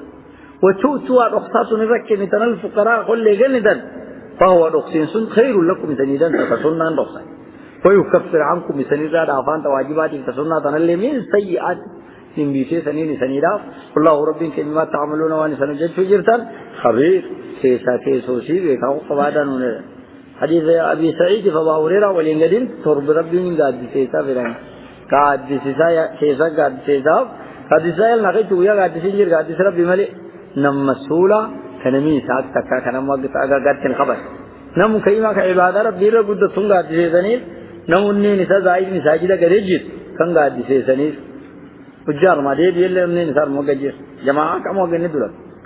وتؤتوا رقصات نرك مثل الفقراء كل جندن فهو رقصين سن خير لكم سنيدان فسنة رقصة ويكفر عنكم سنيدا دافان تواجبات فسنة ثانا اللي من سيئات من بيسي سنيدا الله ربي كما تعملون وأنا سنجد فجرتان خبير كيسا كيسوسي بيكاو قوادا نونر حديث أبي سعيد فبا هريرة ولينجدين ترب ربي من قاد سيسا فران قاد سيسا كيسا قاد سيسا قاد سيسا يلنقيت ويا قاد سينجر قاد سيسا ربي ملي نم مسؤولا كنمي ساك تكا كنم وقت أغا قاد تنخبر نم كيما كعبادة ربي رقود تنگ قاد سيسانير نم اني نسا زائد مساجدة قريجير كن قاد سيسانير وجار ما دي بيل اني نسار موقجير جماعة كم وقني دولت